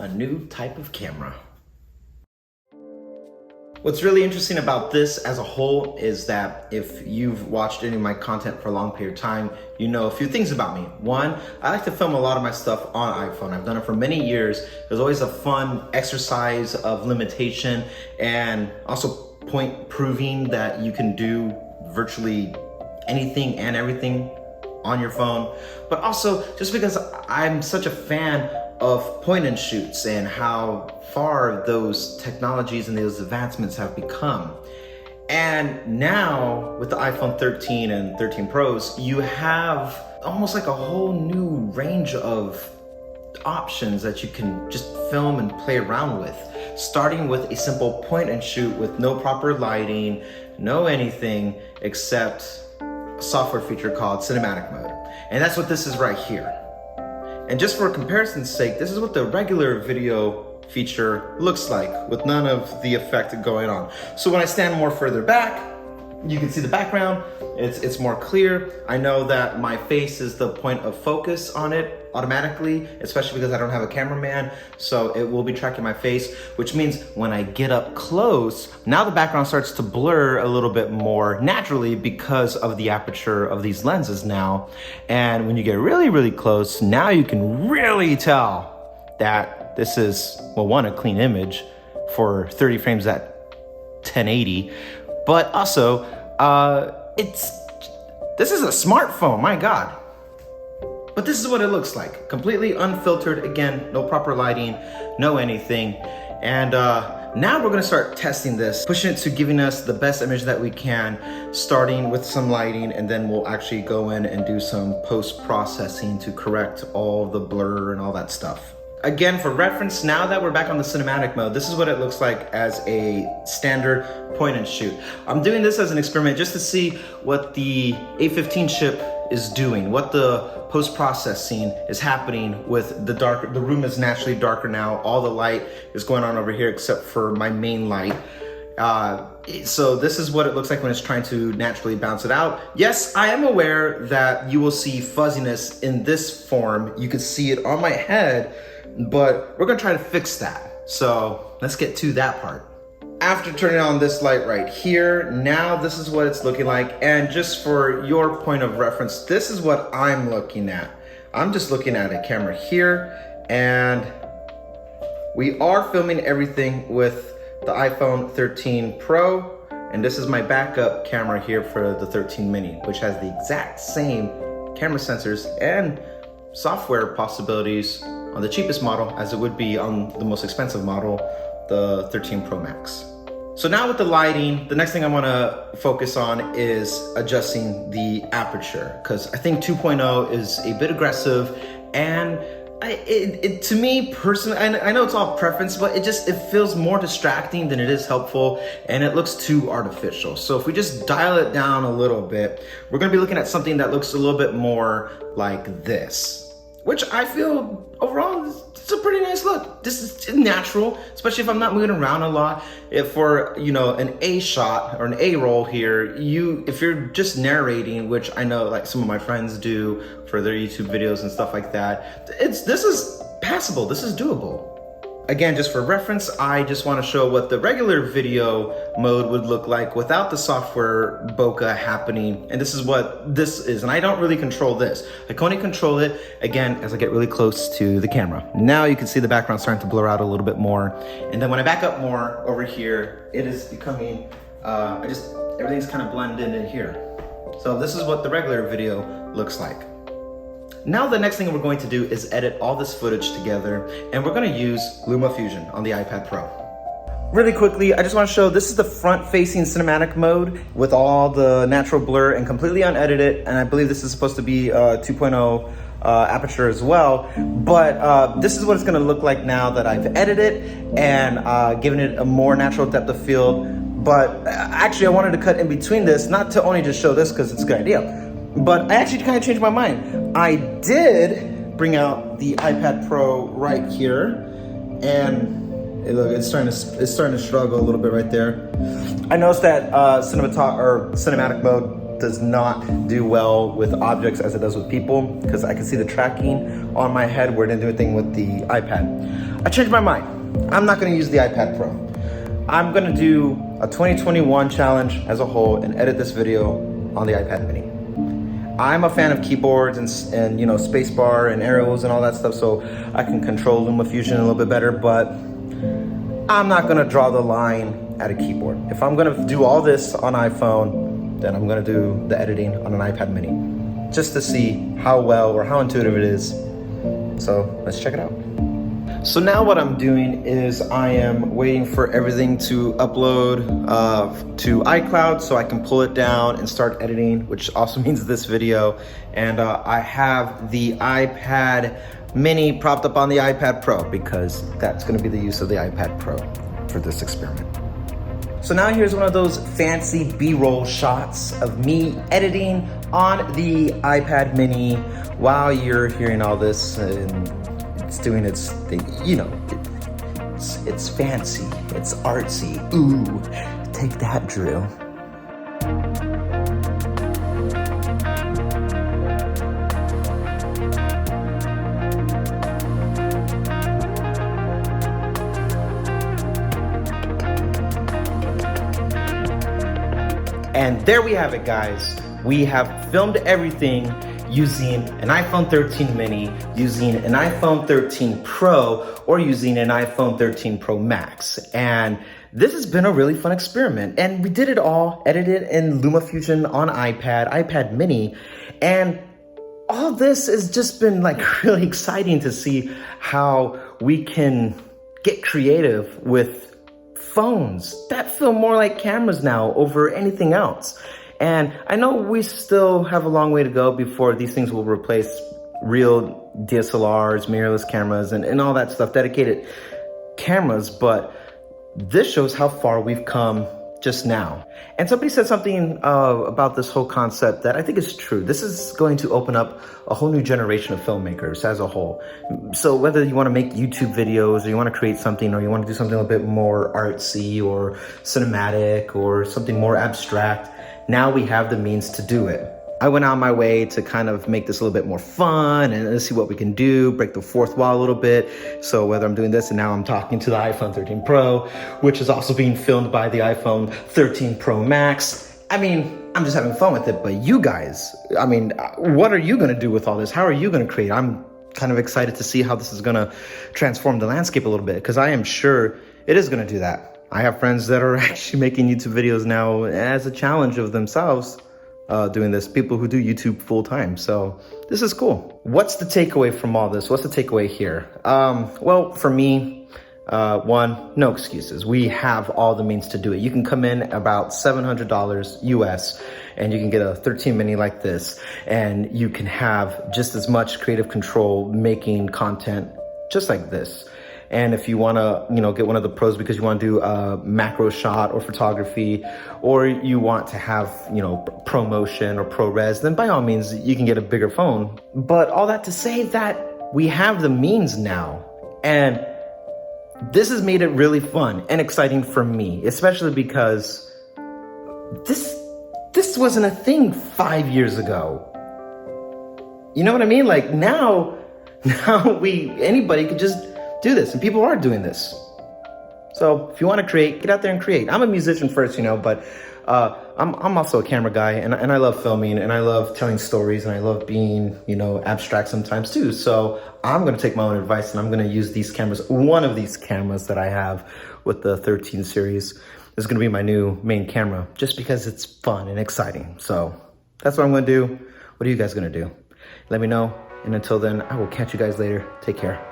a new type of camera. What's really interesting about this as a whole is that if you've watched any of my content for a long period of time, you know a few things about me. One, I like to film a lot of my stuff on iPhone. I've done it for many years. There's always a fun exercise of limitation and also point proving that you can do virtually anything and everything on your phone. But also just because I'm such a fan of point and shoots and how far those technologies and those advancements have become. And now with the iPhone 13 and 13 Pros, you have almost like a whole new range of options that you can just film and play around with. Starting with a simple point and shoot with no proper lighting, no anything except a software feature called cinematic mode. And that's what this is right here. And just for comparison's sake, this is what the regular video feature looks like with none of the effect going on. So when I stand more further back, you can see the background, it's more clear. I know that my face is the point of focus on it automatically, especially because I don't have a cameraman, so it will be tracking my face, which means when I get up close, now the background starts to blur a little bit more naturally because of the aperture of these lenses now. And when you get really, really close, now you can really tell that this is, well, one, a clean image for 30 frames at 1080, but also, this is a smartphone, my God. But this is what it looks like, completely unfiltered. Again, no proper lighting, no anything. And now we're gonna start testing this, pushing it to giving us the best image that we can, starting with some lighting, and then we'll actually go in and do some post-processing to correct all the blur and all that stuff. Again, for reference, now that we're back on the cinematic mode, this is what it looks like as a standard point and shoot. I'm doing this as an experiment just to see what the A15 chip is doing, what the post-processing is happening with the dark. The room is naturally darker now. All the light is going on over here except for my main light. So this is what it looks like when it's trying to naturally bounce it out. Yes, I am aware that you will see fuzziness in this form. You can see it on my head, but we're gonna try to fix that. So let's get to that part. After turning on this light right here, now this is what it's looking like. And just for your point of reference, this is what I'm looking at. I'm just looking at a camera here, and we are filming everything with the iPhone 13 Pro. And this is my backup camera here for the 13 mini, which has the exact same camera sensors and software possibilities on the cheapest model as it would be on the most expensive model, the 13 Pro Max. So now with the lighting, the next thing I want to focus on is adjusting the aperture, because I think 2.0 is a bit aggressive, and to me personally, I know it's all preference, but it feels more distracting than it is helpful, and it looks too artificial. So if we just dial it down a little bit, we're going to be looking at something that looks a little bit more like this, which I feel overall it's a pretty nice look. This is natural, especially if I'm not moving around a lot. If for, you know, an A shot or an A roll here, if you're just narrating, which I know like some of my friends do for their YouTube videos and stuff like that, this is passable, this is doable. Again, just for reference, I just want to show what the regular video mode would look like without the software bokeh happening. And this is what this is. And I don't really control this. I can only control it, again, as I get really close to the camera. Now you can see the background starting to blur out a little bit more. And then when I back up more over here, it is becoming, everything's kind of blended in here. So this is what the regular video looks like. Now the next thing we're going to do is edit all this footage together, and we're going to use LumaFusion on the iPad Pro. Really quickly, I just want to show this is the front-facing cinematic mode with all the natural blur and completely unedited, and I believe this is supposed to be 2.0 aperture as well, but this is what it's going to look like now that I've edited it and given it a more natural depth of field. But actually I wanted to cut in between this, not to only just show this because it's a good idea, but I actually kind of changed my mind. I did bring out the iPad Pro right here, and look, it's starting to struggle a little bit right there. I noticed that cinematic mode does not do well with objects as it does with people, because I can see the tracking on my head where it didn't do anything with the iPad. I changed my mind. I'm not gonna use the iPad Pro. I'm gonna do a 2021 challenge as a whole and edit this video on the iPad mini. I'm a fan of keyboards and you know, spacebar and arrows and all that stuff, so I can control LumaFusion a little bit better, but I'm not gonna draw the line at a keyboard. If I'm gonna do all this on iPhone, then I'm gonna do the editing on an iPad mini, just to see how well or how intuitive it is. So let's check it out. So now what I'm doing is I am waiting for everything to upload to iCloud so I can pull it down and start editing, which also means this video. And I have the iPad mini propped up on the iPad Pro because that's gonna be the use of the iPad Pro for this experiment. So now here's one of those fancy B-roll shots of me editing on the iPad mini while you're hearing all this and it's doing its thing, you know, it's fancy, it's artsy. Ooh, take that, Drew. And there we have it, guys. We have filmed everything using an iPhone 13 mini, using an iPhone 13 Pro, or using an iPhone 13 Pro Max. And this has been a really fun experiment. And we did it all, edited in LumaFusion on iPad mini. And all this has just been like really exciting to see how we can get creative with phones that feel more like cameras now over anything else. And I know we still have a long way to go before these things will replace real DSLRs, mirrorless cameras, and all that stuff, dedicated cameras, but this shows how far we've come just now. And somebody said something about this whole concept that I think is true. This is going to open up a whole new generation of filmmakers as a whole. So whether you want to make YouTube videos or you want to create something or you want to do something a bit more artsy or cinematic or something more abstract, now we have the means to do it. I went out my way to kind of make this a little bit more fun and let's see what we can do, break the fourth wall a little bit. So whether I'm doing this and now I'm talking to the iPhone 13 Pro, which is also being filmed by the iPhone 13 Pro Max. I mean, I'm just having fun with it, but you guys, I mean, what are you gonna do with all this? How are you gonna create? I'm kind of excited to see how this is gonna transform the landscape a little bit, because I am sure it is gonna do that. I have friends that are actually making YouTube videos now as a challenge of themselves doing this, people who do YouTube full time. So this is cool. What's the takeaway from all this? What's the takeaway here? Well, for me, one, no excuses. We have all the means to do it. You can come in about $700 US and you can get a 13 mini like this, and you can have just as much creative control making content just like this. And if you want to, you know, get one of the pros because you want to do a macro shot or photography, or you want to have, you know, pro motion or ProRes, then by all means, you can get a bigger phone. But all that to say that we have the means now. And this has made it really fun and exciting for me, especially because this wasn't a thing 5 years ago. You know what I mean? Like now anybody could just do this, and people are doing this. So if you want to create, get out there and create. I'm a musician first, you know, but I'm also a camera guy, and I love filming, and I love telling stories, and I love being, you know, abstract sometimes too. So I'm going to take my own advice, and I'm going to use these cameras. One of these cameras that I have with the 13 series is going to be my new main camera, just because it's fun and exciting. So that's what I'm going to do. What are you guys going to do? Let me know. And until then, I will catch you guys later. Take care.